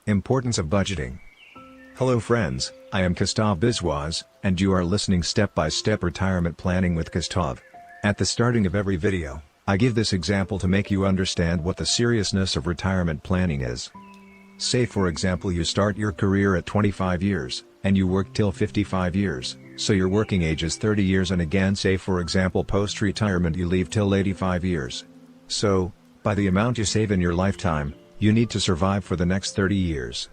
Importance of budgeting. Hello friends, I am Gustav Biswas, and you are listening Step by Step Retirement Planning with Gustav. At the starting of every video, I give this example to make you understand what the seriousness of retirement planning is. Say for example you start your career at 25 years, and you work till 55 years, so your working age is 30 years, and again say for example post-retirement you leave till 85 years. So, by the amount you save in your lifetime, you need to survive for the next 30 years.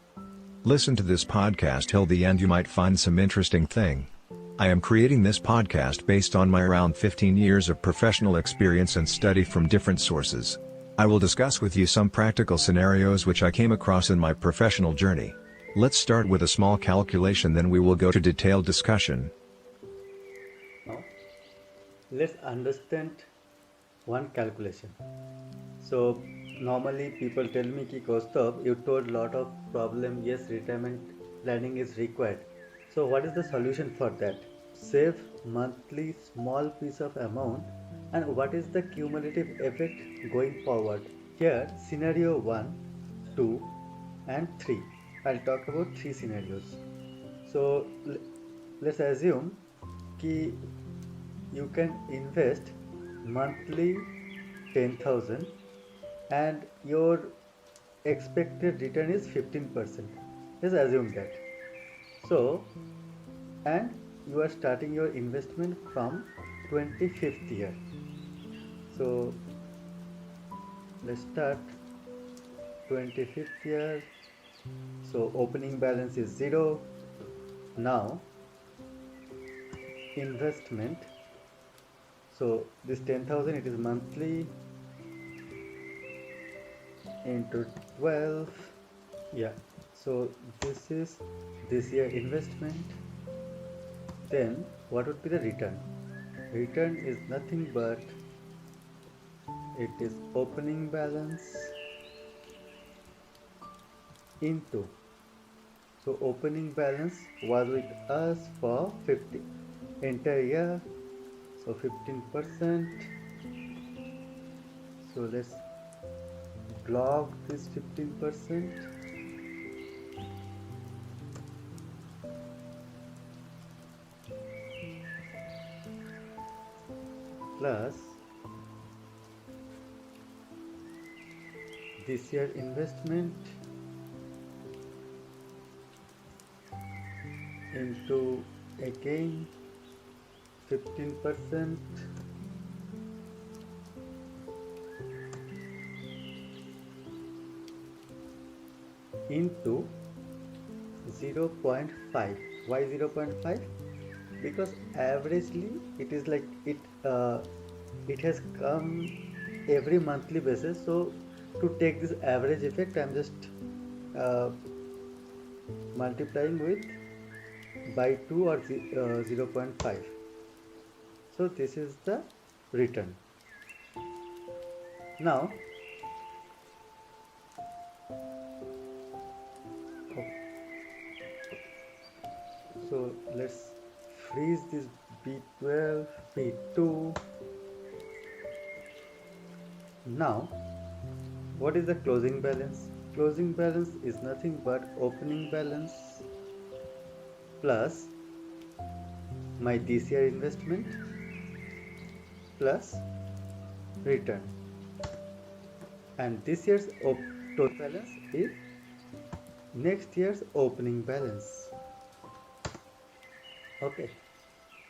Listen to this podcast till the end, you might find some interesting thing. I am creating this podcast based on my around 15 years of professional experience and study from different sources. I will discuss with you some practical scenarios which I came across in my professional journey. Let's start with a small calculation, then we will go to detailed discussion. Now, let's understand one calculation. So, normally people tell me ki Kaustav, you told lot of problem, yes, retirement planning is required. So what is the solution for that? Save monthly small piece of amount, and what is the cumulative effect going forward? Here scenario 1, 2 and 3. I'll talk about 3 scenarios. So let's assume ki you can invest monthly 10,000 and your expected return is 15%. Let's assume that. So, and you are starting your investment from 25th year. So, let's start 25th year. So, opening balance is 0. Now, investment. So, this 10,000, it is monthly into 12. Yeah, so this is this year investment. Then what would be the return? Return is nothing but it is opening balance into, so opening balance was with us for 50 entire year, so 15%. So let's block this 15%. Plus this year investment into again 15% into 0.5. Why 0.5? Because averagely it is like it has come every monthly basis. So to take this average effect, I'm just multiplying with by 2 or 0.5. So this is the return. Now so let's freeze this B12, B2. Now what is the closing balance? Closing balance is nothing but opening balance plus my this year investment plus return, and this year's total balance is next year's opening balance. Okay,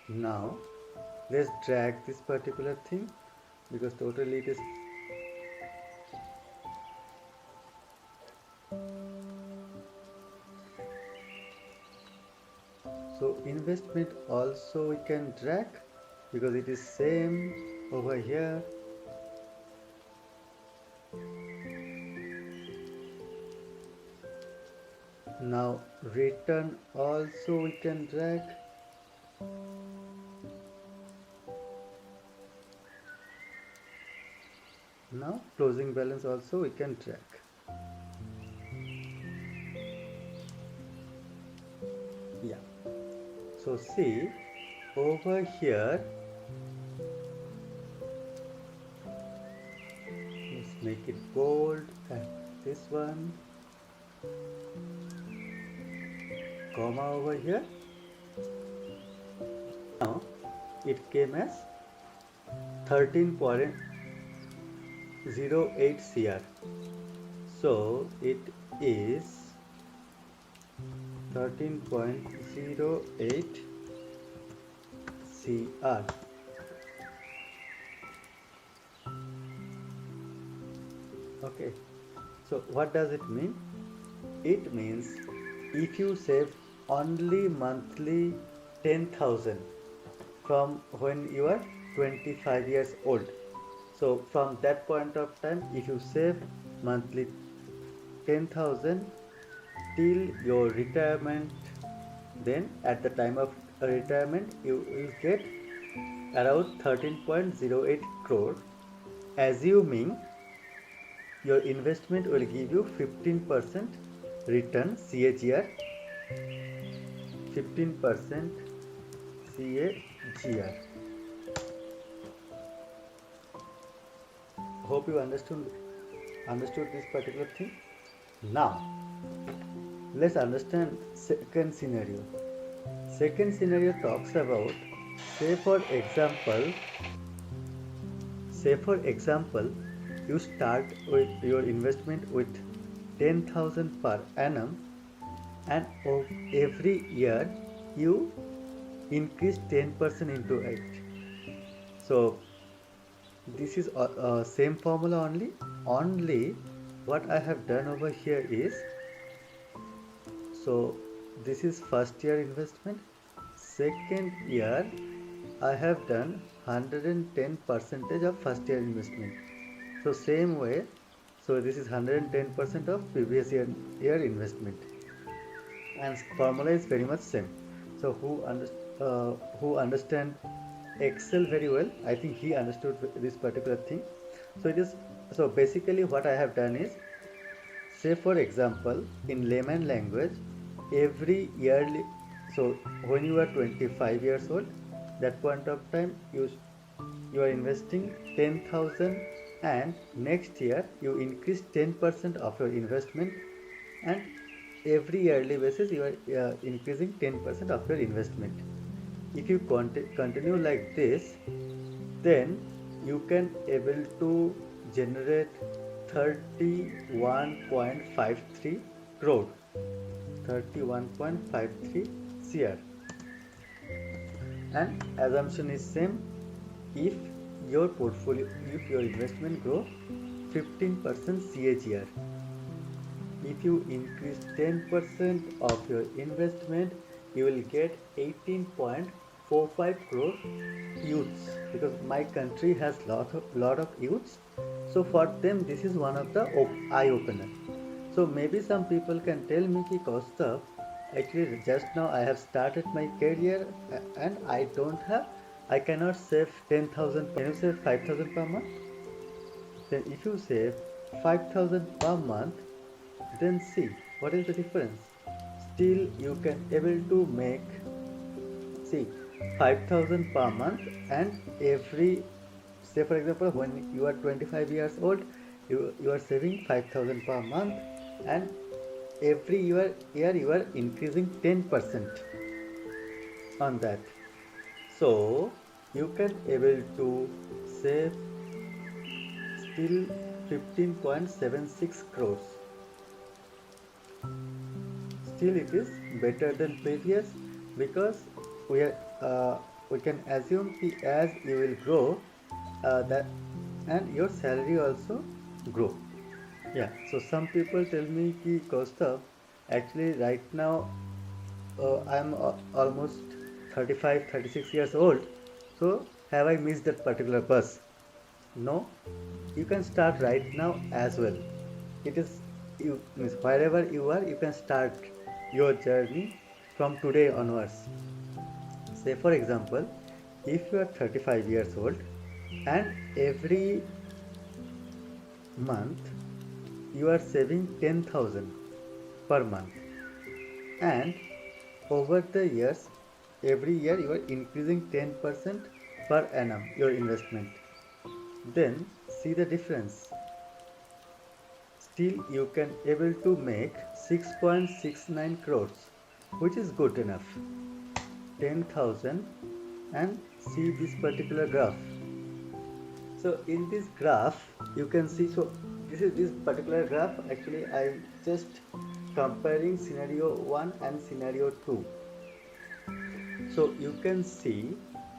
now let's drag this particular thing because totally it is so investment also we can drag because it is same over here. Now return also we can drag. Now closing balance also we can drag. Yeah, so see over here, let's make it bold, and this one comma over here. Now it came as 13.08 CR. So it is 13.08 CR. Okay, so what does it mean? It means if you save only monthly 10,000 from when you are 25 years old. So from that point of time, if you save monthly 10,000 till your retirement, then at the time of retirement you will get around 13.08 crore, assuming your investment will give you 15% return CAGR, 15% CAGR. Hope you understood this particular thing. Now let's understand second scenario. Second scenario talks about, say for example, you start with your investment with 10,000 per annum, and every year you increase 10% into it. So this is same formula only. Only what I have done over here is, so this is first year investment. Second year I have done 110% of first year investment. So same way, so this is 110% of previous year investment, and formula is very much same. So who understand Excel very well, I think he understood this particular thing. So it is, so basically what I have done is, say for example, in layman language, every yearly, so when you are 25 years old, that point of time you are investing 10,000, and next year you increase 10% of your investment, and every yearly basis you are increasing 10% of your investment. If you continue like this, then you can able to generate 31.53 crore, 31.53 CR. And assumption is same. If your portfolio, if your investment grow 15% CAGR, if you increase 10% of your investment, you will get 18.45 crore youths, because my country has lot of youths. So for them this is one of the eye opener. So maybe some people can tell me ki Kaustav, actually just now I have started my career and I cannot save 10,000. Can you save 5,000 per month? Then if you save 5,000 per month, then see what is the difference. Still you can able to make, see, 5,000 per month, and every, say for example, when you are 25 years old, you are saving 5,000 per month, and every year you are increasing 10% on that. So you can able to save still 15.76 crores. Still it is better than previous, because we can assume as you will grow, that, and your salary also grow. Yeah, so some people tell me ki Kaustav, actually right now I'm almost 35 36 years old, so have I missed that particular bus? No, you can start right now as well. It is, you means wherever you are, you can start your journey from today onwards. Say for example, if you are 35 years old, and every month you are saving 10,000 per month, and over the years, every year you are increasing 10% per annum your investment, then see the difference. Still you can able to make 6.69 crores. which is good enough. 10,000, and see this particular graph. So in this graph you can see, so this particular graph, actually I'm just comparing scenario 1 and scenario 2. So you can see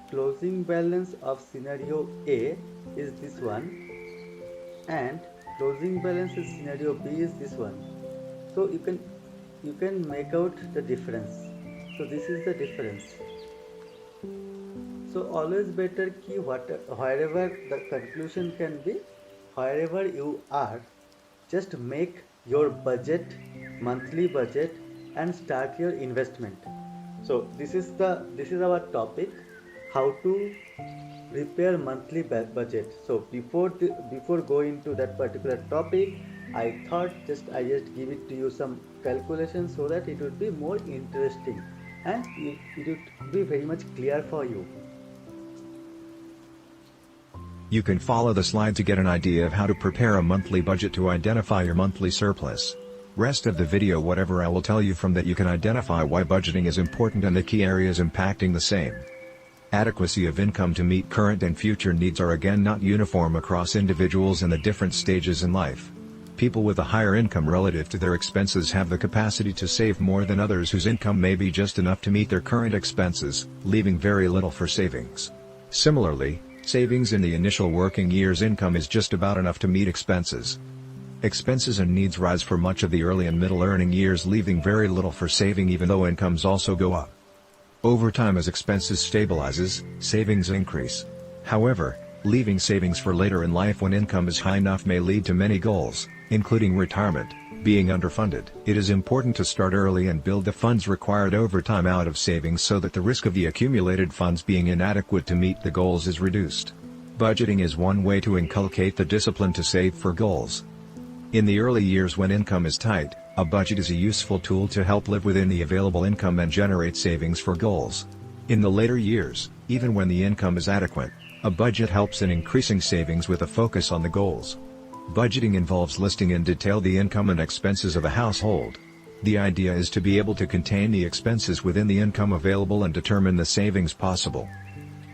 closing balance of scenario A is this one, and closing balance in scenario B is this one. So you can make out the difference. So this is the difference. So always better ki wherever the conclusion can be, wherever you are, just make your budget, monthly budget, and start your investment. So this is our topic, how to prepare monthly budget. So before going to that particular topic, I thought I just give it to you some calculations so that it would be more interesting, and it would be very much clear for you. You can follow the slide to get an idea of how to prepare a monthly budget to identify your monthly surplus. Rest of the video, whatever I will tell you from that, you can identify why budgeting is important and the key areas impacting the same. Adequacy of income to meet current and future needs are again not uniform across individuals in the different stages in life. People with a higher income relative to their expenses have the capacity to save more than others whose income may be just enough to meet their current expenses, leaving very little for savings. Similarly, savings in the initial working year's income is just about enough to meet expenses. Expenses and needs rise for much of the early and middle earning years, leaving very little for saving even though incomes also go up. Over time, as expenses stabilizes, savings increase. However, leaving savings for later in life when income is high enough may lead to many goals, including retirement, being underfunded. It is important to start early and build the funds required over time out of savings so that the risk of the accumulated funds being inadequate to meet the goals is reduced. Budgeting is one way to inculcate the discipline to save for goals. In the early years when income is tight, a budget is a useful tool to help live within the available income and generate savings for goals. In the later years, even when the income is adequate, a budget helps in increasing savings with a focus on the goals. Budgeting involves listing in detail the income and expenses of a household. The idea is to be able to contain the expenses within the income available and determine the savings possible.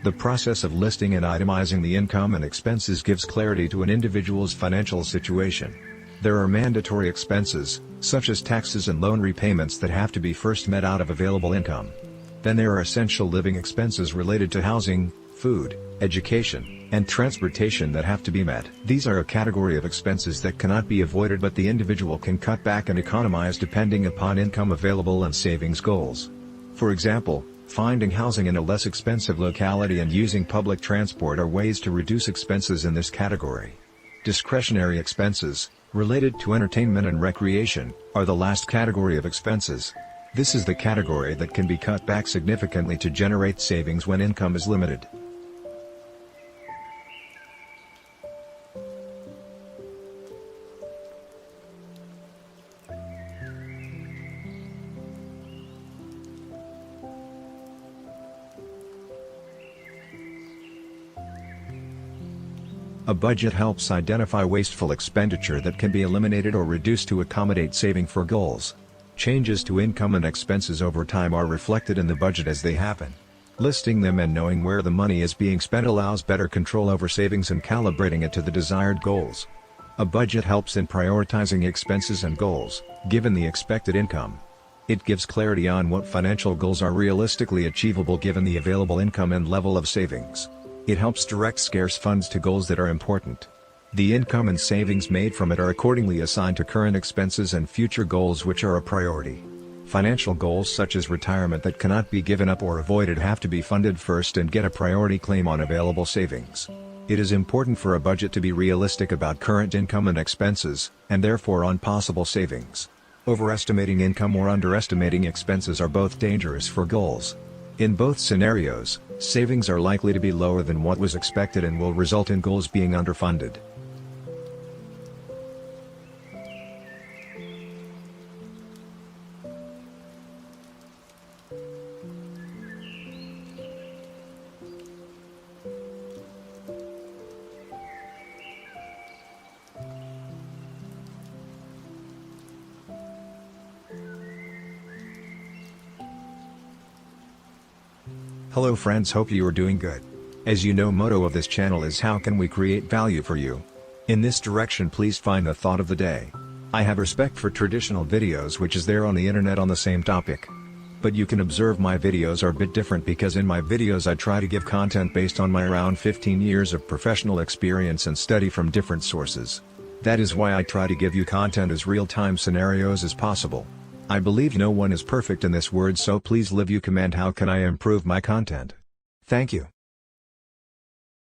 The process of listing and itemizing the income and expenses gives clarity to an individual's financial situation. There are mandatory expenses, such as taxes and loan repayments, that have to be first met out of available income. Then there are essential living expenses related to housing, food, education, and transportation that have to be met. These are a category of expenses that cannot be avoided, but the individual can cut back and economize depending upon income available and savings goals. For example, finding housing in a less expensive locality and using public transport are ways to reduce expenses in this category. Discretionary expenses, related to entertainment and recreation, are the last category of expenses. This is the category that can be cut back significantly to generate savings when income is limited. A budget helps identify wasteful expenditure that can be eliminated or reduced to accommodate saving for goals. Changes to income and expenses over time are reflected in the budget as they happen. Listing them and knowing where the money is being spent allows better control over savings and calibrating it to the desired goals. A budget helps in prioritizing expenses and goals, given the expected income. It gives clarity on what financial goals are realistically achievable given the available income and level of savings. It helps direct scarce funds to goals that are important. The income and savings made from it are accordingly assigned to current expenses and future goals which are a priority. Financial goals such as retirement that cannot be given up or avoided have to be funded first and get a priority claim on available savings. It is important for a budget to be realistic about current income and expenses, and therefore on possible savings. Overestimating income or underestimating expenses are both dangerous for goals. In both scenarios, savings are likely to be lower than what was expected and will result in goals being underfunded. Hello friends, hope you are doing good. As you know, motto of this channel is how can we create value for you. In this direction, please find the thought of the day. I have respect for traditional videos which is there on the internet on the same topic. But you can observe my videos are a bit different because in my videos I try to give content based on my around 15 years of professional experience and study from different sources. That is why I try to give you content as real-time scenarios as possible. I believe no one is perfect in this world, so please leave you comment how can I improve my content. Thank you.